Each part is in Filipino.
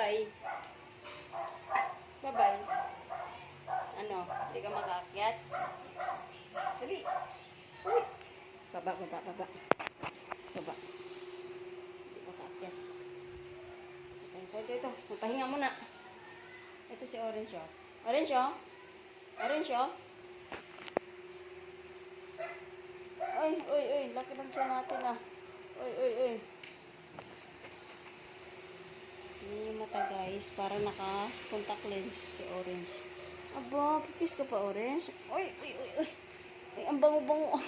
Bye-bye. Bye-bye. Ano? Hindi ka makaakyat? Dali. Uy. Baba. Baba. Hindi ka makaakyat. Ito. Magpahinga muna. Ito si Orange, oh. Orange, oh. Uy. Laki ng siya natin, ah. Uy. Hindi mata, guys. Para naka-contact lens si Orange. Aba, kikis ka pa, Orange. Uy. Ay, ang bango-bango.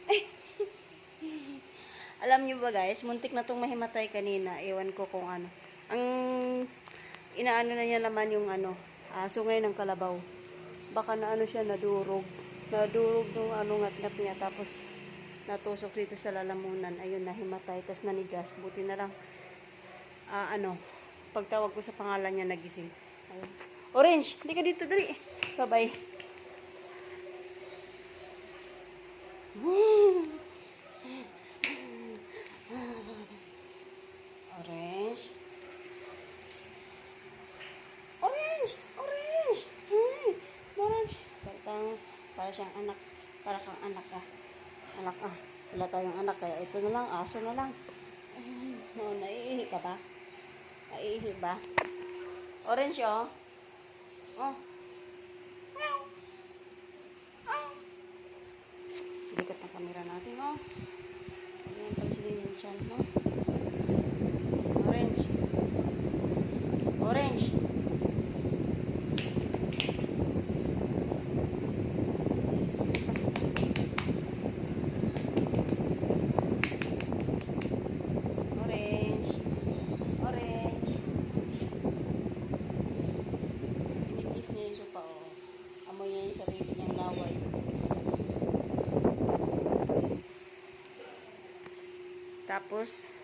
Ay. Alam niyo ba, guys, muntik na tong mahimatay kanina. Ewan ko kung ano. Ang inaano na niya naman yung sungay ng kalabaw. Baka na siya, nadurog nung ngat-ngat niya, tapos natusok dito sa lalamunan. Ayun, nahimatay, tas nanigas. Buti na lang pagtawag ko sa pangalan niya, nagising. Ayun. Orange, hindi ka dito, dali. Bye-bye. Orange. Para siyang anak. Para kang anak, ah. Wala tayong anak, kaya ito na lang, aso na lang. No, naiihi ka ba? Naiihi ba? Orange, oh. Oh. Bigat ng camera natin, oh. Ayan, pansinin yung chan, no? Orange. Initis niya yung sopa, oh. Amoy niya yung sarili niyang laway. Tapos,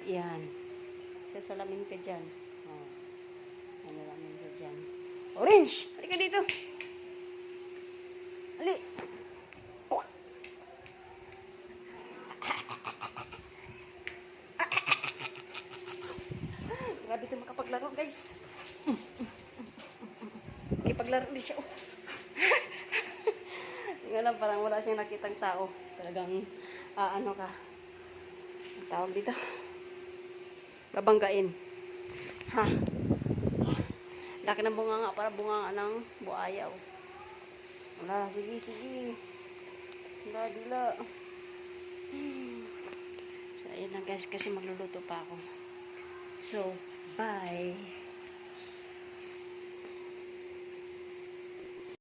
yan. Sasalamin ka dyan. Oh. Sasalamin ka dyan. Orange! Halika dito! Hali! Grabe ito makapaglaro, guys. Paglaro din siya. Tingnan lang, parang wala siyang nakitang tao. Talagang, ka. Ang tawag dito. Babanggain. Ha? Laki ng bunga nga, para bunga nga ng buaya. Oh. Wala, sige. Dila. So, ayun na, guys, kasi magluluto pa ako. So, bye.